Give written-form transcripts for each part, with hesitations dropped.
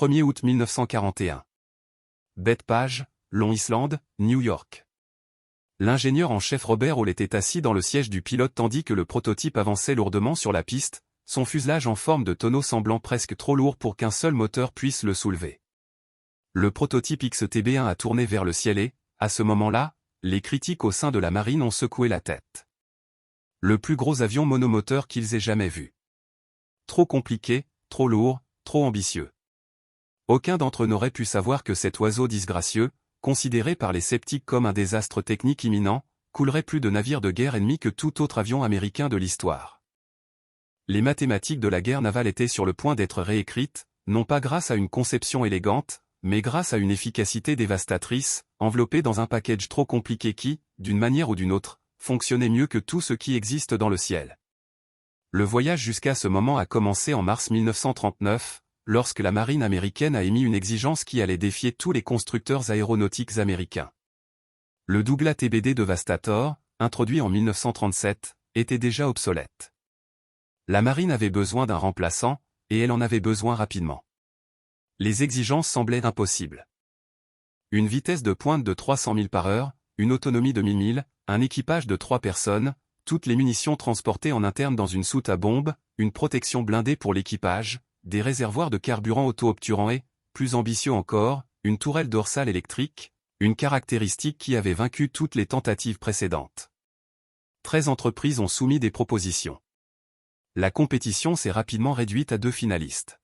1er août 1941. Bethpage, Long Island, New York. L'ingénieur en chef Robert Hall était assis dans le siège du pilote tandis que le prototype avançait lourdement sur la piste, son fuselage en forme de tonneau semblant presque trop lourd pour qu'un seul moteur puisse le soulever. Le prototype XTB-1 a tourné vers le ciel et, à ce moment-là, les critiques au sein de la marine ont secoué la tête. Le plus gros avion monomoteur qu'ils aient jamais vu. Trop compliqué, trop lourd, trop ambitieux. Aucun d'entre eux n'aurait pu savoir que cet oiseau disgracieux, considéré par les sceptiques comme un désastre technique imminent, coulerait plus de navires de guerre ennemis que tout autre avion américain de l'histoire. Les mathématiques de la guerre navale étaient sur le point d'être réécrites, non pas grâce à une conception élégante, mais grâce à une efficacité dévastatrice, enveloppée dans un package trop compliqué qui, d'une manière ou d'une autre, fonctionnait mieux que tout ce qui existe dans le ciel. Le voyage jusqu'à ce moment a commencé en mars 1939, lorsque la marine américaine a émis une exigence qui allait défier tous les constructeurs aéronautiques américains. Le Douglas TBD Devastator, introduit en 1937, était déjà obsolète. La marine avait besoin d'un remplaçant, et elle en avait besoin rapidement. Les exigences semblaient impossibles. Une vitesse de pointe de 300 000 par heure, une autonomie de 1000 milles, un équipage de 3 personnes, toutes les munitions transportées en interne dans une soute à bombe, une protection blindée pour l'équipage, des réservoirs de carburant auto-obturants et, plus ambitieux encore, une tourelle dorsale électrique, une caractéristique qui avait vaincu toutes les tentatives précédentes. 13 entreprises ont soumis des propositions. La compétition s'est rapidement réduite à 2 finalistes.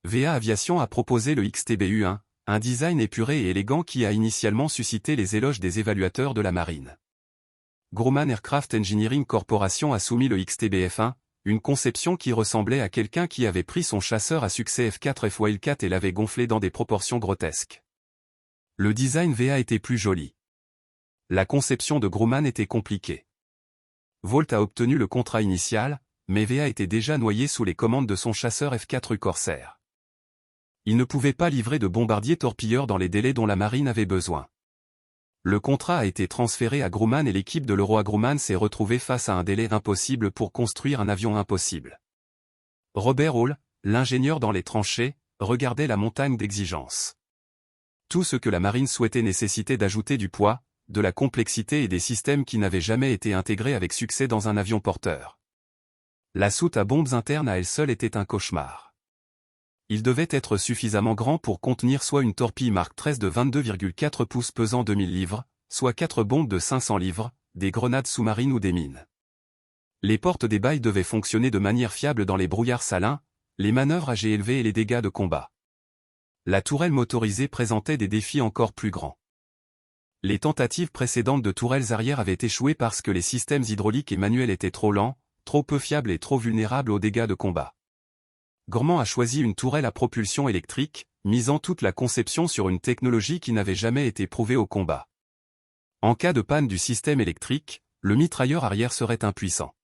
VA Aviation a proposé le XTB-1, un design épuré et élégant qui a initialement suscité les éloges des évaluateurs de la marine. Grumman Aircraft Engineering Corporation a soumis le XTB-F1, une conception qui ressemblait à quelqu'un qui avait pris son chasseur à succès F4F Wildcat et l'avait gonflé dans des proportions grotesques. Le design VA était plus joli. La conception de Grumman était compliquée. Volt a obtenu le contrat initial, mais VA était déjà noyé sous les commandes de son chasseur F4U Corsair. Il ne pouvait pas livrer de bombardiers torpilleurs dans les délais dont la marine avait besoin. Le contrat a été transféré à Grumman et l'équipe de Leroy Grumman s'est retrouvée face à un délai impossible pour construire un avion impossible. Robert Hall, l'ingénieur dans les tranchées, regardait la montagne d'exigences. Tout ce que la marine souhaitait nécessitait d'ajouter du poids, de la complexité et des systèmes qui n'avaient jamais été intégrés avec succès dans un avion porteur. La soute à bombes interne à elle seule était un cauchemar. Il devait être suffisamment grand pour contenir soit une torpille Mark XIII de 22,4 pouces pesant 2000 livres, soit 4 bombes de 500 livres, des grenades sous-marines ou des mines. Les portes des bails devaient fonctionner de manière fiable dans les brouillards salins, les manœuvres à jet élevé et les dégâts de combat. La tourelle motorisée présentait des défis encore plus grands. Les tentatives précédentes de tourelles arrière avaient échoué parce que les systèmes hydrauliques et manuels étaient trop lents, trop peu fiables et trop vulnérables aux dégâts de combat. Grumman a choisi une tourelle à propulsion électrique, misant toute la conception sur une technologie qui n'avait jamais été prouvée au combat. En cas de panne du système électrique, le mitrailleur arrière serait impuissant.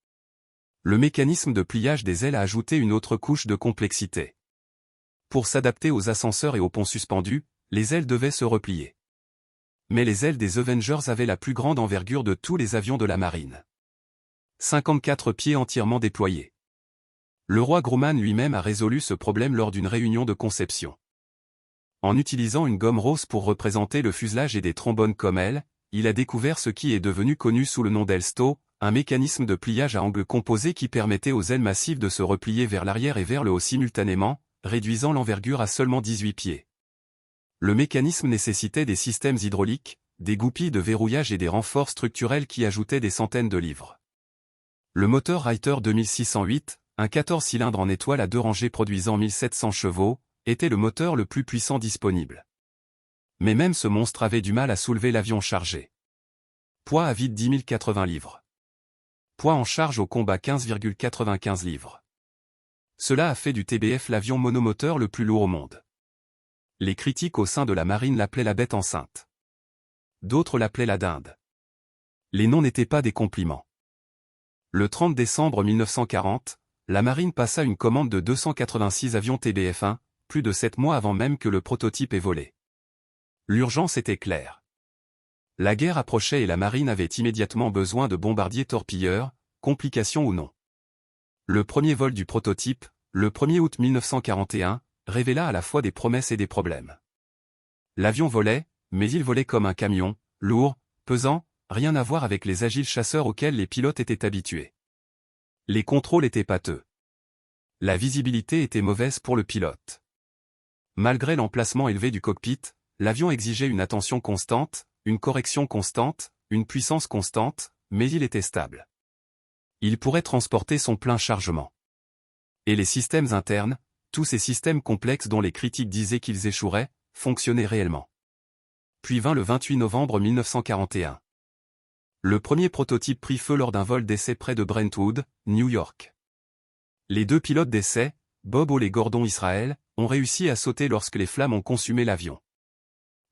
Le mécanisme de pliage des ailes a ajouté une autre couche de complexité. Pour s'adapter aux ascenseurs et aux ponts suspendus, les ailes devaient se replier. Mais les ailes des Avengers avaient la plus grande envergure de tous les avions de la marine. 54 pieds entièrement déployés. Leroy Grumman lui-même a résolu ce problème lors d'une réunion de conception. En utilisant une gomme rose pour représenter le fuselage et des trombones comme elle, il a découvert ce qui est devenu connu sous le nom d'Elstow, un mécanisme de pliage à angle composé qui permettait aux ailes massives de se replier vers l'arrière et vers le haut simultanément, réduisant l'envergure à seulement 18 pieds. Le mécanisme nécessitait des systèmes hydrauliques, des goupilles de verrouillage et des renforts structurels qui ajoutaient des centaines de livres. Le moteur Reiter 2608, un 14 cylindres en étoile à 2 rangées produisant 1700 chevaux, était le moteur le plus puissant disponible. Mais même ce monstre avait du mal à soulever l'avion chargé. Poids à vide 10 080 livres. Poids en charge au combat 15,95 livres. Cela a fait du TBF l'avion monomoteur le plus lourd au monde. Les critiques au sein de la marine l'appelaient la bête enceinte. D'autres l'appelaient la dinde. Les noms n'étaient pas des compliments. Le 30 décembre 1940, la marine passa une commande de 286 avions TBF-1, plus de 7 mois avant même que le prototype ait volé. L'urgence était claire. La guerre approchait et la marine avait immédiatement besoin de bombardiers torpilleurs, complications ou non. Le premier vol du prototype, le 1er août 1941, révéla à la fois des promesses et des problèmes. L'avion volait, mais il volait comme un camion, lourd, pesant, rien à voir avec les agiles chasseurs auxquels les pilotes étaient habitués. Les contrôles étaient pâteux. La visibilité était mauvaise pour le pilote. Malgré l'emplacement élevé du cockpit, l'avion exigeait une attention constante, une correction constante, une puissance constante, mais il était stable. Il pourrait transporter son plein chargement. Et les systèmes internes, tous ces systèmes complexes dont les critiques disaient qu'ils échoueraient, fonctionnaient réellement. Puis vint le 28 novembre 1941. Le premier prototype prit feu lors d'un vol d'essai près de Brentwood, New York. Les deux pilotes d'essai, Bob Hall et Gordon Israel, ont réussi à sauter lorsque les flammes ont consumé l'avion.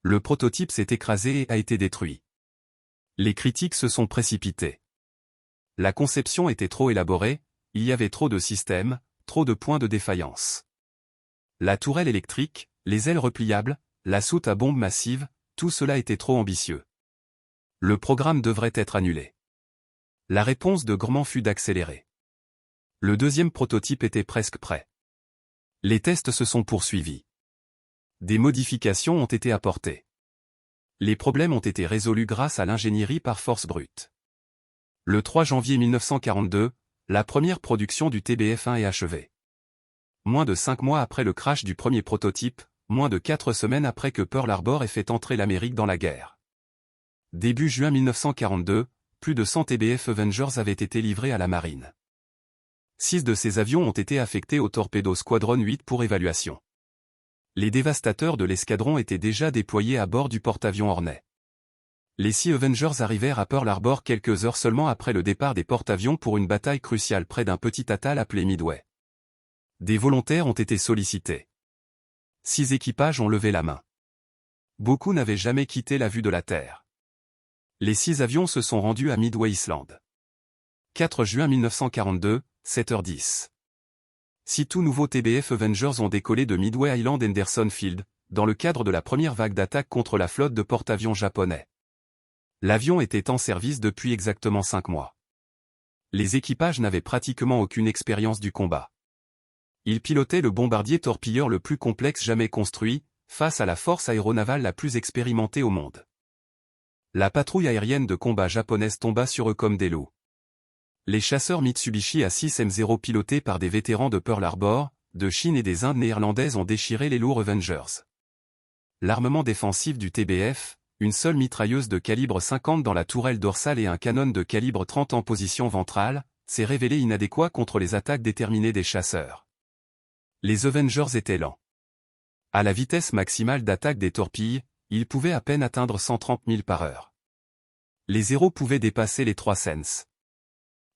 Le prototype s'est écrasé et a été détruit. Les critiques se sont précipitées. La conception était trop élaborée, il y avait trop de systèmes, trop de points de défaillance. La tourelle électrique, les ailes repliables, la soute à bombe massive, tout cela était trop ambitieux. Le programme devrait être annulé. La réponse de Grumman fut d'accélérer. Le deuxième prototype était presque prêt. Les tests se sont poursuivis. Des modifications ont été apportées. Les problèmes ont été résolus grâce à l'ingénierie par force brute. Le 3 janvier 1942, la première production du TBF-1 est achevée. Moins de 5 mois après le crash du premier prototype, moins de 4 semaines après que Pearl Harbor ait fait entrer l'Amérique dans la guerre. Début juin 1942, plus de 100 TBF Avengers avaient été livrés à la marine. 6 de ces avions ont été affectés au Torpedo Squadron 8 pour évaluation. Les dévastateurs de l'escadron étaient déjà déployés à bord du porte-avions Hornet. Les 6 Avengers arrivèrent à Pearl Harbor quelques heures seulement après le départ des porte-avions pour une bataille cruciale près d'un petit atoll appelé Midway. Des volontaires ont été sollicités. 6 équipages ont levé la main. Beaucoup n'avaient jamais quitté la vue de la Terre. Les 6 avions se sont rendus à Midway Island. 4 juin 1942, 7h10. 6 tout nouveaux TBF Avengers ont décollé de Midway Island Henderson Field, dans le cadre de la première vague d'attaque contre la flotte de porte-avions japonais. L'avion était en service depuis exactement 5 mois. Les équipages n'avaient pratiquement aucune expérience du combat. Ils pilotaient le bombardier torpilleur le plus complexe jamais construit, face à la force aéronavale la plus expérimentée au monde. La patrouille aérienne de combat japonaise tomba sur eux comme des loups. Les chasseurs Mitsubishi A6M0 pilotés par des vétérans de Pearl Harbor, de Chine et des Indes néerlandaises ont déchiré les lourds Avengers. L'armement défensif du TBF, une seule mitrailleuse de calibre 50 dans la tourelle dorsale et un canon de calibre 30 en position ventrale, s'est révélé inadéquat contre les attaques déterminées des chasseurs. Les Avengers étaient lents. À la vitesse maximale d'attaque des torpilles, ils pouvaient à peine atteindre 130 000 par heure. Les zéros pouvaient dépasser les 3 cents.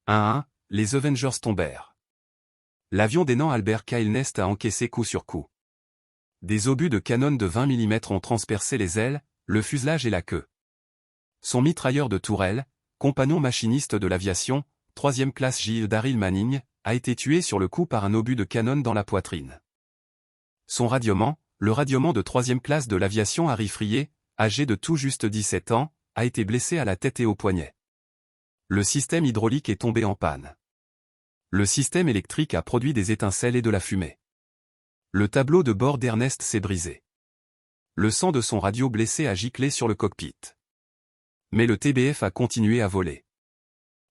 1-1, les Avengers tombèrent. L'avion d'aidant Albert Kyle Nest a encaissé coup sur coup. Des obus de canon de 20 mm ont transpercé les ailes, le fuselage et la queue. Son mitrailleur de tourelle, compagnon machiniste de l'aviation, 3e classe J. Daryl Manning, a été tué sur le coup par un obus de canon dans la poitrine. Son radiement, le radiement de 3e classe de l'aviation Harry Frier, âgé de tout juste 17 ans, a été blessé à la tête et au poignet. Le système hydraulique est tombé en panne. Le système électrique a produit des étincelles et de la fumée. Le tableau de bord d'Ernest s'est brisé. Le sang de son radio blessé a giclé sur le cockpit. Mais le TBF a continué à voler.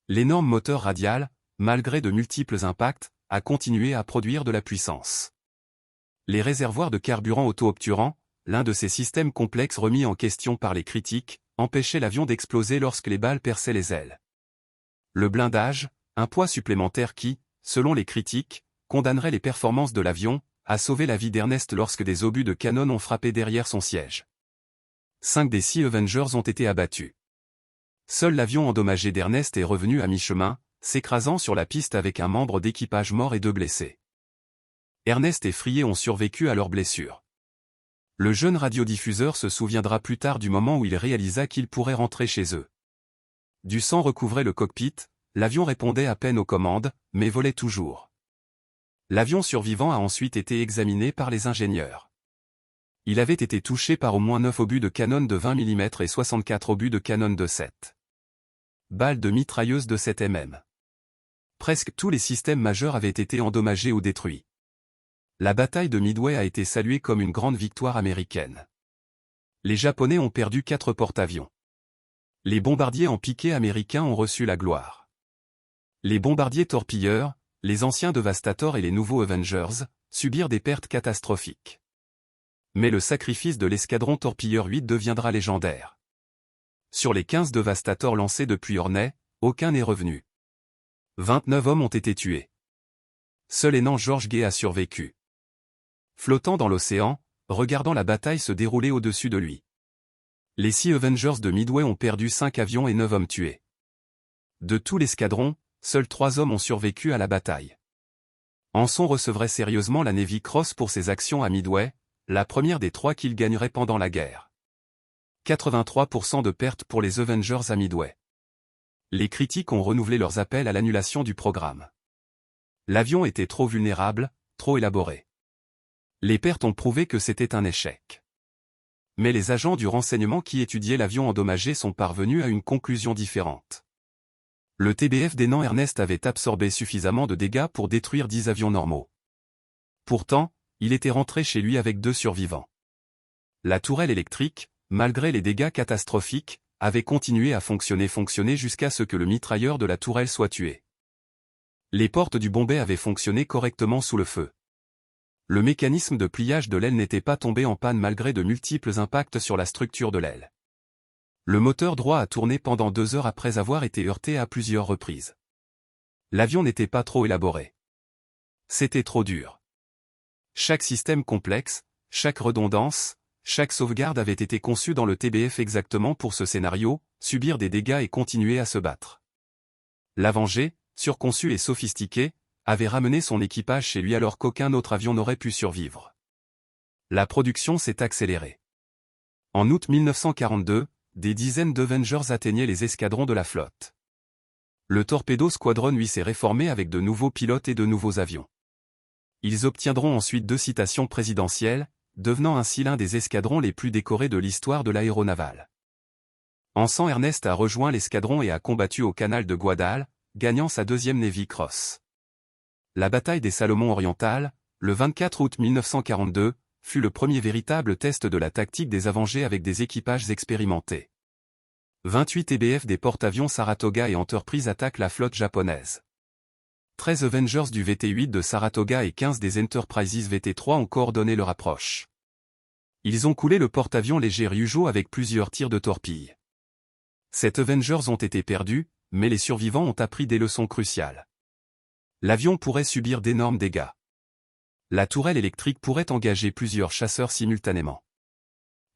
L'énorme moteur radial, malgré de multiples impacts, a continué à produire de la puissance. Les réservoirs de carburant auto-obturant, l'un de ces systèmes complexes remis en question par les critiques, empêchaient l'avion d'exploser lorsque les balles perçaient les ailes. Le blindage, un poids supplémentaire qui, selon les critiques, condamnerait les performances de l'avion, a sauvé la vie d'Ernest lorsque des obus de canon ont frappé derrière son siège. 5 des 6 Avengers ont été abattus. Seul l'avion endommagé d'Ernest est revenu à mi-chemin, s'écrasant sur la piste avec un membre d'équipage mort et 2 blessés. Ernest et Frier ont survécu à leurs blessures. Le jeune radiodiffuseur se souviendra plus tard du moment où il réalisa qu'il pourrait rentrer chez eux. Du sang recouvrait le cockpit, l'avion répondait à peine aux commandes, mais volait toujours. L'avion survivant a ensuite été examiné par les ingénieurs. Il avait été touché par au moins 9 obus de canon de 20 mm et 64 obus de canon de 7 balles de mitrailleuse de 7 mm. Presque tous les systèmes majeurs avaient été endommagés ou détruits. La bataille de Midway a été saluée comme une grande victoire américaine. Les Japonais ont perdu 4 porte-avions. Les bombardiers en piqué américains ont reçu la gloire. Les bombardiers torpilleurs, les anciens Devastator et les nouveaux Avengers, subirent des pertes catastrophiques. Mais le sacrifice de l'escadron torpilleur 8 deviendra légendaire. Sur les 15 Devastator lancés depuis Hornet, aucun n'est revenu. 29 hommes ont été tués. Seul Énan George Gay a survécu. Flottant dans l'océan, regardant la bataille se dérouler au-dessus de lui. Les 6 Avengers de Midway ont perdu 5 avions et 9 hommes tués. De tout l'escadron, seuls 3 hommes ont survécu à la bataille. Anson recevrait sérieusement la Navy Cross pour ses actions à Midway, la première des 3 qu'il gagnerait pendant la guerre. 83% de pertes pour les Avengers à Midway. Les critiques ont renouvelé leurs appels à l'annulation du programme. L'avion était trop vulnérable, trop élaboré. Les pertes ont prouvé que c'était un échec. Mais les agents du renseignement qui étudiaient l'avion endommagé sont parvenus à une conclusion différente. Le TBF d'Énan Ernest avait absorbé suffisamment de dégâts pour détruire 10 avions normaux. Pourtant, il était rentré chez lui avec 2 survivants. La tourelle électrique, malgré les dégâts catastrophiques, avait continué à fonctionner jusqu'à ce que le mitrailleur de la tourelle soit tué. Les portes du bombet avaient fonctionné correctement sous le feu. Le mécanisme de pliage de l'aile n'était pas tombé en panne malgré de multiples impacts sur la structure de l'aile. Le moteur droit a tourné pendant 2 heures après avoir été heurté à plusieurs reprises. L'avion n'était pas trop élaboré. C'était trop dur. Chaque système complexe, chaque redondance, chaque sauvegarde avait été conçue dans le TBF exactement pour ce scénario, subir des dégâts et continuer à se battre. L'Avenger, surconçu et sophistiqué, avait ramené son équipage chez lui alors qu'aucun autre avion n'aurait pu survivre. La production s'est accélérée. En août 1942, des dizaines d'Avengers atteignaient les escadrons de la flotte. Le Torpedo Squadron 8 s'est réformé avec de nouveaux pilotes et de nouveaux avions. Ils obtiendront ensuite 2 citations présidentielles, devenant ainsi l'un des escadrons les plus décorés de l'histoire de l'aéronavale. Anson Ernest a rejoint l'escadron et a combattu au canal de Guadalajara, gagnant sa 2e Navy Cross. La bataille des Salomon orientales, le 24 août 1942, fut le premier véritable test de la tactique des Avengers avec des équipages expérimentés. 28 TBF des porte-avions Saratoga et Enterprise attaquent la flotte japonaise. 13 Avengers du VT-8 de Saratoga et 15 des Enterprises VT-3 ont coordonné leur approche. Ils ont coulé le porte-avions léger Ryujo avec plusieurs tirs de torpilles. 7 Avengers ont été perdus, mais les survivants ont appris des leçons cruciales. L'avion pourrait subir d'énormes dégâts. La tourelle électrique pourrait engager plusieurs chasseurs simultanément.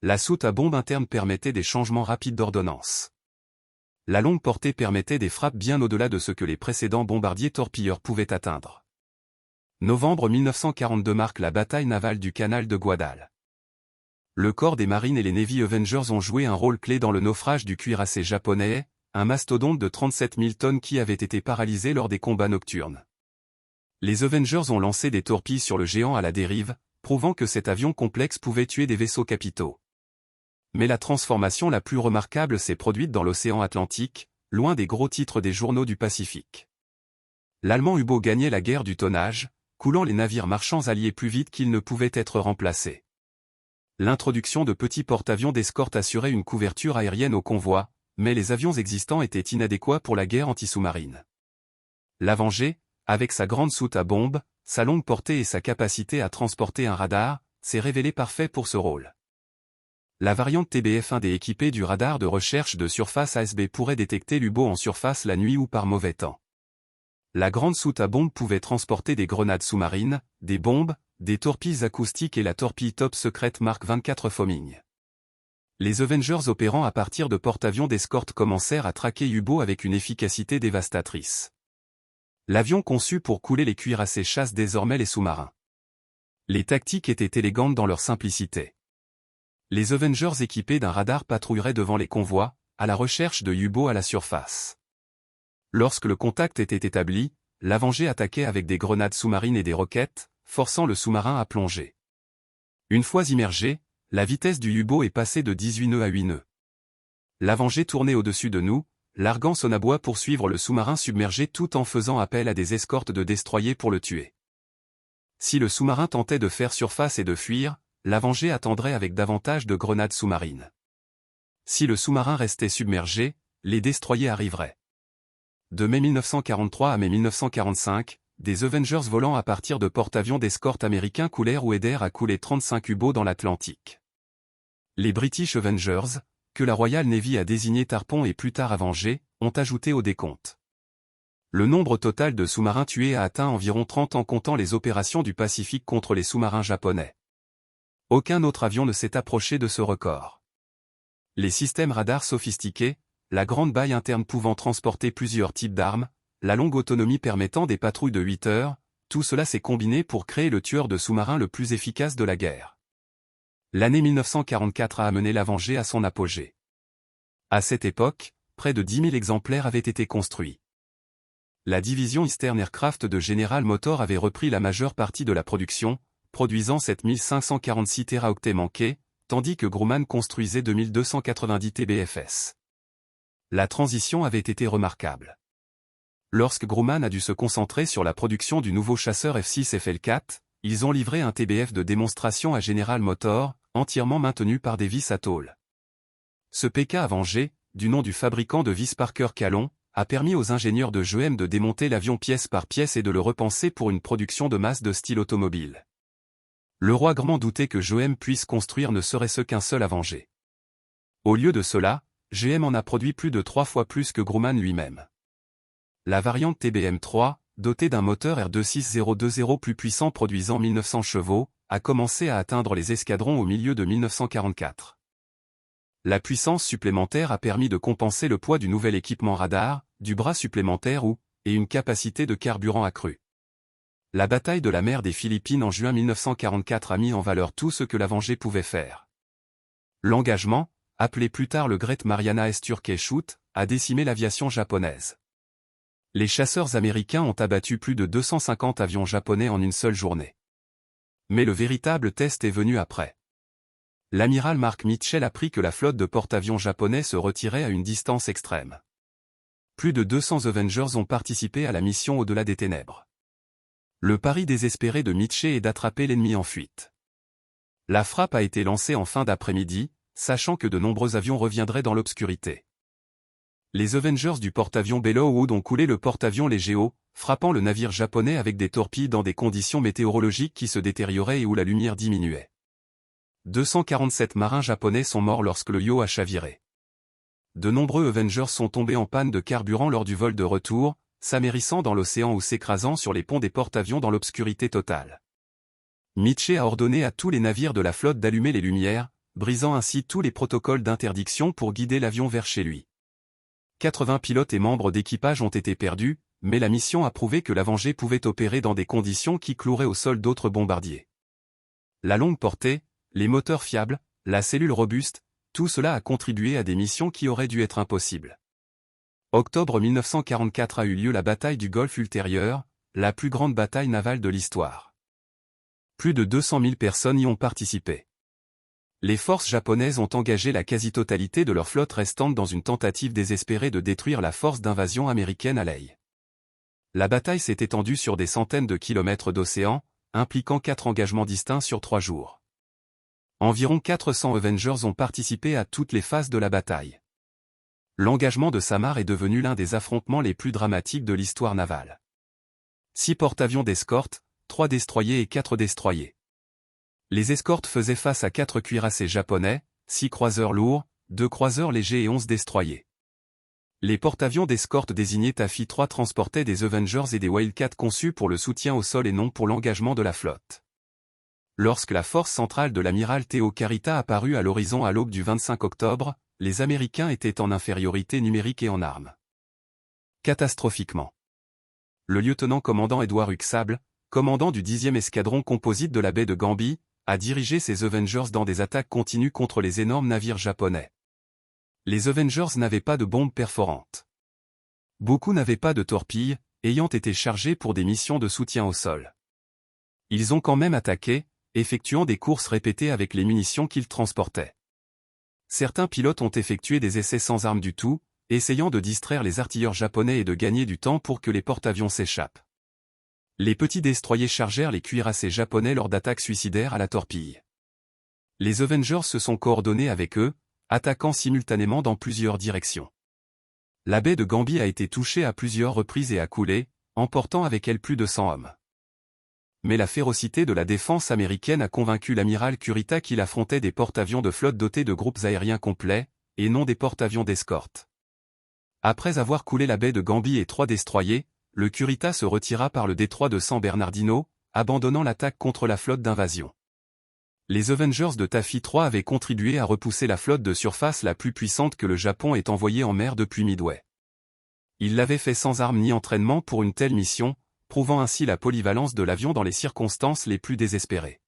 La soute à bombe interne permettait des changements rapides d'ordonnance. La longue portée permettait des frappes bien au-delà de ce que les précédents bombardiers torpilleurs pouvaient atteindre. Novembre 1942 marque la bataille navale du canal de Guadalajara. Le corps des marines et les Navy Avengers ont joué un rôle clé dans le naufrage du cuirassé japonais, un mastodonte de 37 000 tonnes qui avait été paralysé lors des combats nocturnes. Les Avengers ont lancé des torpilles sur le géant à la dérive, prouvant que cet avion complexe pouvait tuer des vaisseaux capitaux. Mais la transformation la plus remarquable s'est produite dans l'océan Atlantique, loin des gros titres des journaux du Pacifique. L'Allemand U-Boot gagnait la guerre du tonnage, coulant les navires marchands alliés plus vite qu'ils ne pouvaient être remplacés. L'introduction de petits porte-avions d'escorte assurait une couverture aérienne au convoi, mais les avions existants étaient inadéquats pour la guerre anti-sous-marine. L'Avenger, avec sa grande soute à bombe, sa longue portée et sa capacité à transporter un radar, s'est révélé parfait pour ce rôle. La variante TBF-1D équipée du radar de recherche de surface ASB pourrait détecter l'U-Boot en surface la nuit ou par mauvais temps. La grande soute à bombe pouvait transporter des grenades sous-marines, des bombes, des torpilles acoustiques et la torpille top secrète Mark 24 Foaming. Les Avengers opérant à partir de porte-avions d'escorte commencèrent à traquer U-Boot avec une efficacité dévastatrice. L'avion conçu pour couler les cuirassés chasse désormais les sous-marins. Les tactiques étaient élégantes dans leur simplicité. Les Avengers équipés d'un radar patrouilleraient devant les convois, à la recherche de U-Boot à la surface. Lorsque le contact était établi, l'Avenger attaquait avec des grenades sous-marines et des roquettes, forçant le sous-marin à plonger. Une fois immergé, la vitesse du U-Boot est passée de 18 nœuds à 8 nœuds. L'Avenger tournait au-dessus de nous, larguant son abois pour suivre le sous-marin submergé tout en faisant appel à des escortes de destroyers pour le tuer. Si le sous-marin tentait de faire surface et de fuir, l'Avenger attendrait avec davantage de grenades sous-marines. Si le sous-marin restait submergé, les destroyers arriveraient. De mai 1943 à mai 1945, des Avengers volant à partir de porte-avions d'escorte américains coulèrent ou aidèrent à couler 35 U-boats dans l'Atlantique. Les British Avengers, que la Royal Navy a désigné Tarpon et plus tard Avenger, ont ajouté au décompte. Le nombre total de sous-marins tués a atteint environ 30 en comptant les opérations du Pacifique contre les sous-marins japonais. Aucun autre avion ne s'est approché de ce record. Les systèmes radars sophistiqués, la grande baille interne pouvant transporter plusieurs types d'armes, la longue autonomie permettant des patrouilles de 8 heures, tout cela s'est combiné pour créer le tueur de sous-marins le plus efficace de la guerre. L'année 1944 a amené l'Avenger à son apogée. À cette époque, près de 10 000 exemplaires avaient été construits. La division Eastern Aircraft de General Motors avait repris la majeure partie de la production, produisant 7546 téraoctets manqués, tandis que Grumman construisait 2290 TBFS. La transition avait été remarquable. Lorsque Grumman a dû se concentrer sur la production du nouveau chasseur F6 FL4, ils ont livré un TBF de démonstration à General Motors, entièrement maintenu par des vis à tôle. Ce PK Avenger, du nom du fabricant de vis Parker Callon, a permis aux ingénieurs de GM de démonter l'avion pièce par pièce et de le repenser pour une production de masse de style automobile. Le roi Grand doutait que GM puisse construire ne serait-ce qu'un seul Avenger. Au lieu de cela, GM en a produit plus de 3 fois plus que Grumman lui-même. La variante TBM3, dotée d'un moteur R26020 plus puissant produisant 1900 chevaux, a commencé à atteindre les escadrons au milieu de 1944. La puissance supplémentaire a permis de compenser le poids du nouvel équipement radar, du bras supplémentaire et une capacité de carburant accrue. La bataille de la mer des Philippines en juin 1944 a mis en valeur tout ce que l'Avenger pouvait faire. L'engagement, appelé plus tard le Great Mariana Turkey Shoot, a décimé l'aviation japonaise. Les chasseurs américains ont abattu plus de 250 avions japonais en une seule journée. Mais le véritable test est venu après. L'amiral Mark Mitchell apprit que la flotte de porte-avions japonais se retirait à une distance extrême. Plus de 200 Avengers ont participé à la mission au-delà des ténèbres. Le pari désespéré de Mitchell est d'attraper l'ennemi en fuite. La frappe a été lancée en fin d'après-midi, sachant que de nombreux avions reviendraient dans l'obscurité. Les Avengers du porte-avions Belleau ont coulé le porte-avions Legeo, frappant le navire japonais avec des torpilles dans des conditions météorologiques qui se détérioraient et où la lumière diminuait. 247 marins japonais sont morts lorsque le Yo a chaviré. De nombreux Avengers sont tombés en panne de carburant lors du vol de retour, s'amérissant dans l'océan ou s'écrasant sur les ponts des porte-avions dans l'obscurité totale. Mitchell a ordonné à tous les navires de la flotte d'allumer les lumières, brisant ainsi tous les protocoles d'interdiction pour guider l'avion vers chez lui. 80 pilotes et membres d'équipage ont été perdus, mais la mission a prouvé que l'Avenger pouvait opérer dans des conditions qui cloueraient au sol d'autres bombardiers. La longue portée, les moteurs fiables, la cellule robuste, tout cela a contribué à des missions qui auraient dû être impossibles. Octobre 1944 a eu lieu la bataille du Golfe ultérieure, la plus grande bataille navale de l'histoire. Plus de 200 000 personnes y ont participé. Les forces japonaises ont engagé la quasi-totalité de leur flotte restante dans une tentative désespérée de détruire la force d'invasion américaine à Ley. La bataille s'est étendue sur des centaines de kilomètres d'océan, impliquant 4 engagements distincts sur 3 jours. Environ 400 Avengers ont participé à toutes les phases de la bataille. L'engagement de Samar est devenu l'un des affrontements les plus dramatiques de l'histoire navale. 6 porte-avions d'escorte, 3 destroyers et 4 destroyers. Les escortes faisaient face à 4 cuirassés japonais, 6 croiseurs lourds, 2 croiseurs légers et 11 destroyers. Les porte-avions d'escorte désignés Taffy 3 transportaient des Avengers et des Wildcats conçus pour le soutien au sol et non pour l'engagement de la flotte. Lorsque la force centrale de l'amiral Théo Carita apparut à l'horizon à l'aube du 25 octobre, les Américains étaient en infériorité numérique et en armes. Catastrophiquement. Le lieutenant-commandant Edward Huxable, commandant du 10e escadron composite de la baie de Gambie, a dirigé ses Avengers dans des attaques continues contre les énormes navires japonais. Les Avengers n'avaient pas de bombes perforantes. Beaucoup n'avaient pas de torpilles, ayant été chargés pour des missions de soutien au sol. Ils ont quand même attaqué, effectuant des courses répétées avec les munitions qu'ils transportaient. Certains pilotes ont effectué des essais sans armes du tout, essayant de distraire les artilleurs japonais et de gagner du temps pour que les porte-avions s'échappent. Les petits destroyers chargèrent les cuirassés japonais lors d'attaques suicidaires à la torpille. Les Avengers se sont coordonnés avec eux, attaquant simultanément dans plusieurs directions. La baie de Gambie a été touchée à plusieurs reprises et a coulé, emportant avec elle plus de 100 hommes. Mais la férocité de la défense américaine a convaincu l'amiral Kurita qu'il affrontait des porte-avions de flotte dotés de groupes aériens complets, et non des porte-avions d'escorte. Après avoir coulé la baie de Gambie et 3 destroyers, le Kurita se retira par le détroit de San Bernardino, abandonnant l'attaque contre la flotte d'invasion. Les Avengers de Taffy III avaient contribué à repousser la flotte de surface la plus puissante que le Japon ait envoyée en mer depuis Midway. Ils l'avaient fait sans armes ni entraînement pour une telle mission, prouvant ainsi la polyvalence de l'avion dans les circonstances les plus désespérées.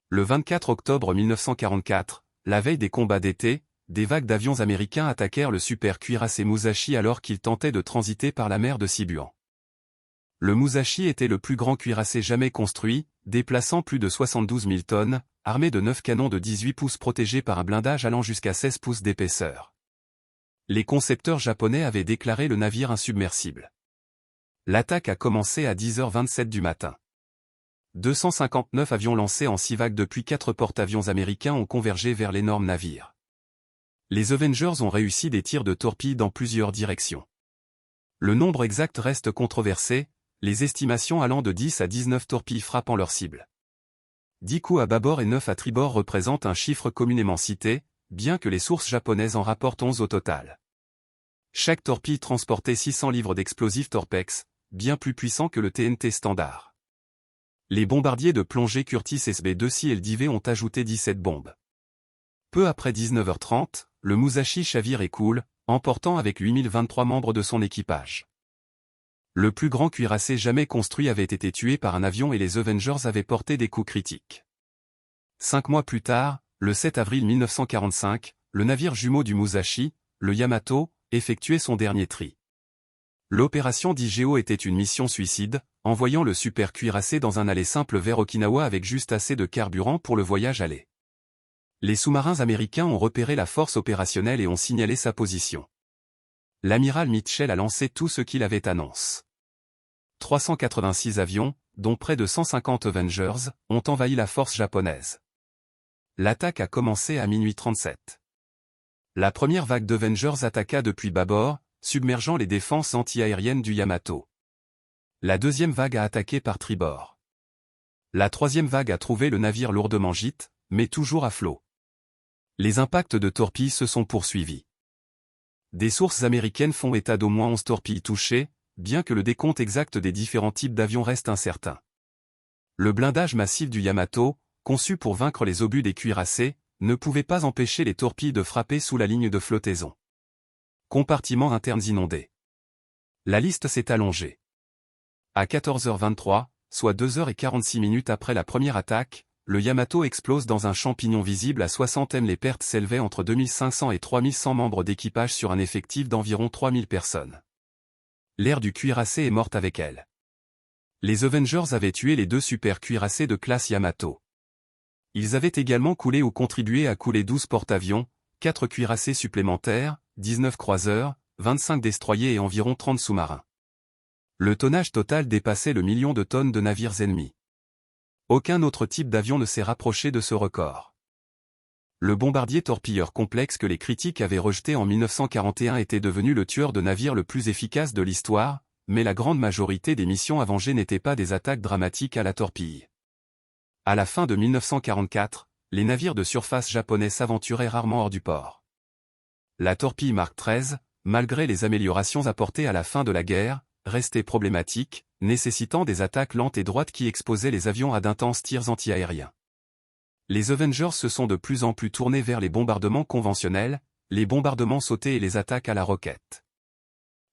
Le 24 octobre 1944, la veille des combats d'été, des vagues d'avions américains attaquèrent le super cuirassé Musashi alors qu'il tentait de transiter par la mer de Sibuan. Le Musashi était le plus grand cuirassé jamais construit, déplaçant plus de 72 000 tonnes, armé de 9 canons de 18 pouces protégés par un blindage allant jusqu'à 16 pouces d'épaisseur. Les concepteurs japonais avaient déclaré le navire insubmersible. L'attaque a commencé à 10h27 du matin. 259 avions lancés en 6 vagues depuis 4 porte-avions américains ont convergé vers l'énorme navire. Les Avengers ont réussi des tirs de torpilles dans plusieurs directions. Le nombre exact reste controversé, les estimations allant de 10 à 19 torpilles frappant leur cible. 10 coups à bâbord et 9 à tribord représentent un chiffre communément cité, bien que les sources japonaises en rapportent 11 au total. Chaque torpille transportait 600 livres d'explosifs Torpex, bien plus puissants que le TNT standard. Les bombardiers de plongée Curtiss SB-2C et le Divé ont ajouté 17 bombes. Peu après 19h30, le Musashi chavire et coule, emportant avec 8023 membres de son équipage. Le plus grand cuirassé jamais construit avait été tué par un avion et les Avengers avaient porté des coups critiques. 5 mois plus tard, le 7 avril 1945, le navire jumeau du Musashi, le Yamato, effectuait son dernier tri. L'opération d'Igeo était une mission suicide, envoyant le super cuirassé dans un aller simple vers Okinawa avec juste assez de carburant pour le voyage aller. Les sous-marins américains ont repéré la force opérationnelle et ont signalé sa position. L'amiral Mitchell a lancé tout ce qu'il avait annonce. 386 avions, dont près de 150 Avengers, ont envahi la force japonaise. L'attaque a commencé à minuit 37. La première vague d'Avengers attaqua depuis bâbord, submergeant les défenses anti-aériennes du Yamato. La deuxième vague a attaqué par tribord. La troisième vague a trouvé le navire lourdement gîte, mais toujours à flot. Les impacts de torpilles se sont poursuivis. Des sources américaines font état d'au moins 11 torpilles touchées, bien que le décompte exact des différents types d'avions reste incertain. Le blindage massif du Yamato, conçu pour vaincre les obus des cuirassés, ne pouvait pas empêcher les torpilles de frapper sous la ligne de flottaison. Compartiments internes inondés. La liste s'est allongée. À 14h23, soit 2h46 après la première attaque, le Yamato explose dans un champignon visible à 60 m. Les pertes s'élevaient entre 2500 et 3100 membres d'équipage sur un effectif d'environ 3000 personnes. L'aire du cuirassé est morte avec elle. Les Avengers avaient tué les 2 super cuirassés de classe Yamato. Ils avaient également coulé ou contribué à couler 12 porte-avions, 4 cuirassés supplémentaires, 19 croiseurs, 25 destroyers et environ 30 sous-marins. Le tonnage total dépassait le million de tonnes de navires ennemis. Aucun autre type d'avion ne s'est rapproché de ce record. Le bombardier torpilleur complexe que les critiques avaient rejeté en 1941 était devenu le tueur de navires le plus efficace de l'histoire, mais la grande majorité des missions avengées n'étaient pas des attaques dramatiques à la torpille. À la fin de 1944, les navires de surface japonais s'aventuraient rarement hors du port. La torpille Mark XIII, malgré les améliorations apportées à la fin de la guerre, restait problématique, nécessitant des attaques lentes et droites qui exposaient les avions à d'intenses tirs anti-aériens. Les Avengers se sont de plus en plus tournés vers les bombardements conventionnels, les bombardements sautés et les attaques à la roquette.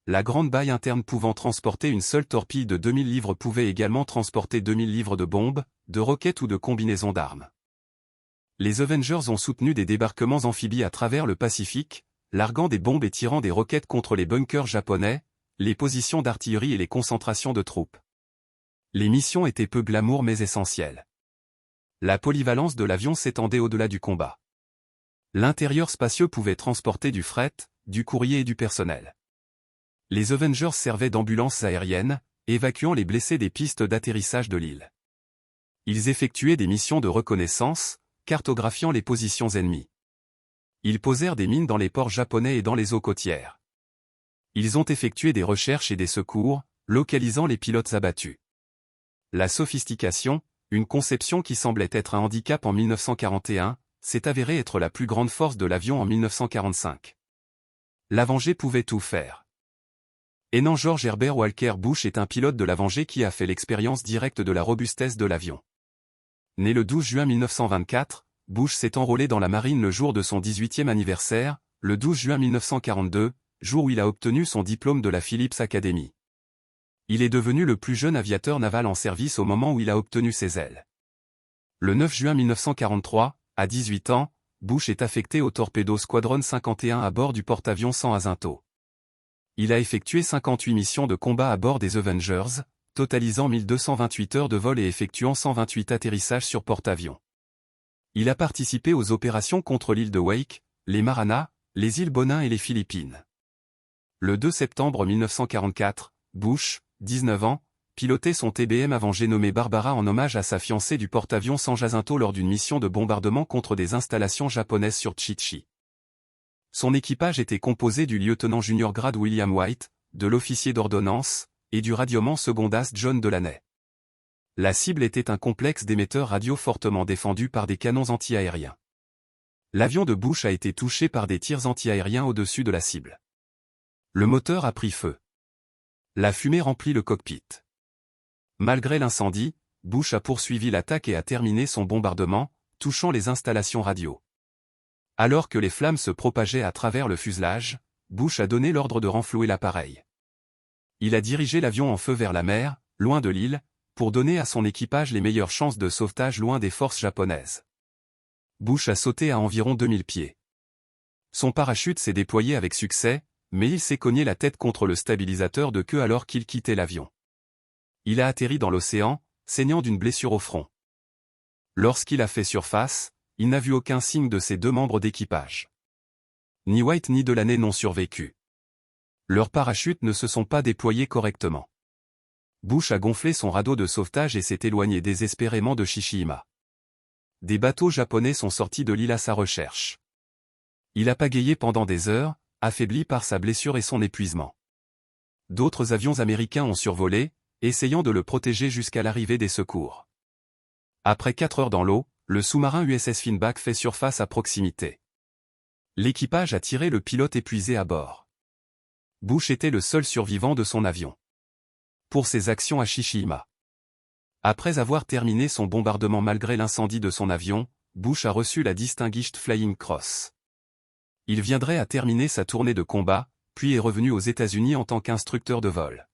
La grande baille interne pouvant transporter une seule torpille de 2000 livres pouvait également transporter 2000 livres de bombes, de roquettes ou de combinaisons d'armes. Les Avengers ont soutenu des débarquements amphibies à travers le Pacifique, larguant des bombes et tirant des roquettes contre les bunkers japonais, les positions d'artillerie et les concentrations de troupes. Les missions étaient peu glamour mais essentielles. La polyvalence de l'avion s'étendait au-delà du combat. L'intérieur spacieux pouvait transporter du fret, du courrier et du personnel. Les Avengers servaient d'ambulances aériennes, évacuant les blessés des pistes d'atterrissage de l'île. Ils effectuaient des missions de reconnaissance, cartographiant les positions ennemies. Ils posèrent des mines dans les ports japonais et dans les eaux côtières. Ils ont effectué des recherches et des secours, localisant les pilotes abattus. La sophistication, une conception qui semblait être un handicap en 1941, s'est avérée être la plus grande force de l'avion en 1945. L'Avenger pouvait tout faire. Enan George Herbert Walker Bush est un pilote de l'Avenger qui a fait l'expérience directe de la robustesse de l'avion. Né le 12 juin 1924, Bush s'est enrôlé dans la marine le jour de son 18e anniversaire, le 12 juin 1942, jour où il a obtenu son diplôme de la Phillips Academy. Il est devenu le plus jeune aviateur naval en service au moment où il a obtenu ses ailes. Le 9 juin 1943, à 18 ans, Bush est affecté au Torpedo Squadron 51 à bord du porte-avions San Jacinto. Il a effectué 58 missions de combat à bord des Avengers, totalisant 1228 heures de vol et effectuant 128 atterrissages sur porte-avions. Il a participé aux opérations contre l'île de Wake, les Marianas, les îles Bonin et les Philippines. Le 2 septembre 1944, Bush, 19 ans, pilotait son TBM Avenger nommé Barbara en hommage à sa fiancée du porte-avions San Jacinto lors d'une mission de bombardement contre des installations japonaises sur Chichi. Son équipage était composé du lieutenant junior grade William White, de l'officier d'ordonnance, et du radioman secondasse John Delaney. La cible était un complexe d'émetteurs radio fortement défendu par des canons anti-aériens. L'avion de Bush a été touché par des tirs anti-aériens au-dessus de la cible. Le moteur a pris feu. La fumée remplit le cockpit. Malgré l'incendie, Bush a poursuivi l'attaque et a terminé son bombardement, touchant les installations radio. Alors que les flammes se propageaient à travers le fuselage, Bush a donné l'ordre de renflouer l'appareil. Il a dirigé l'avion en feu vers la mer, loin de l'île, pour donner à son équipage les meilleures chances de sauvetage loin des forces japonaises. Bush a sauté à environ 2000 pieds. Son parachute s'est déployé avec succès, mais il s'est cogné la tête contre le stabilisateur de queue alors qu'il quittait l'avion. Il a atterri dans l'océan, saignant d'une blessure au front. Lorsqu'il a fait surface, il n'a vu aucun signe de ses deux membres d'équipage. Ni White ni Delaney n'ont survécu. Leurs parachutes ne se sont pas déployés correctement. Bush a gonflé son radeau de sauvetage et s'est éloigné désespérément de Shishima. Des bateaux japonais sont sortis de l'île à sa recherche. Il a pagayé pendant des heures, affaibli par sa blessure et son épuisement. D'autres avions américains ont survolé, essayant de le protéger jusqu'à l'arrivée des secours. Après 4 heures dans l'eau, le sous-marin USS Finback fait surface à proximité. L'équipage a tiré le pilote épuisé à bord. Bush était le seul survivant de son avion. Pour ses actions à Shishima. Après avoir terminé son bombardement malgré l'incendie de son avion, Bush a reçu la Distinguished Flying Cross. Il viendrait à terminer sa tournée de combat, puis est revenu aux États-Unis en tant qu'instructeur de vol.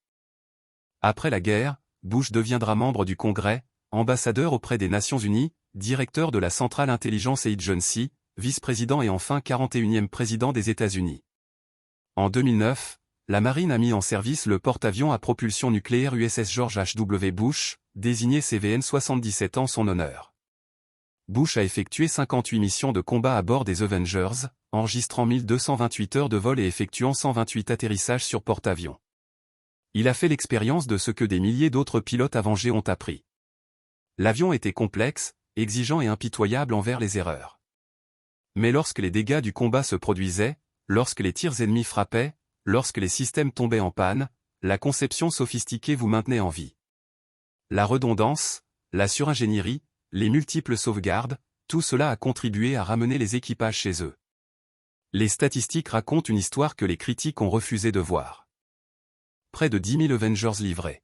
Après la guerre, Bush deviendra membre du Congrès, ambassadeur auprès des Nations Unies, directeur de la Central Intelligence Agency, vice-président et enfin 41e président des États-Unis. En 2009, la marine a mis en service le porte-avions à propulsion nucléaire USS George H.W. Bush, désigné CVN 77 en son honneur. Bush a effectué 58 missions de combat à bord des Avengers, enregistrant 1228 heures de vol et effectuant 128 atterrissages sur porte-avions. Il a fait l'expérience de ce que des milliers d'autres pilotes Avenger ont appris. L'avion était complexe, exigeant et impitoyable envers les erreurs. Mais lorsque les dégâts du combat se produisaient, lorsque les tirs ennemis frappaient, lorsque les systèmes tombaient en panne, la conception sophistiquée vous maintenait en vie. La redondance, la suringénierie, les multiples sauvegardes, tout cela a contribué à ramener les équipages chez eux. Les statistiques racontent une histoire que les critiques ont refusé de voir. Près de 10 000 Avengers livrés.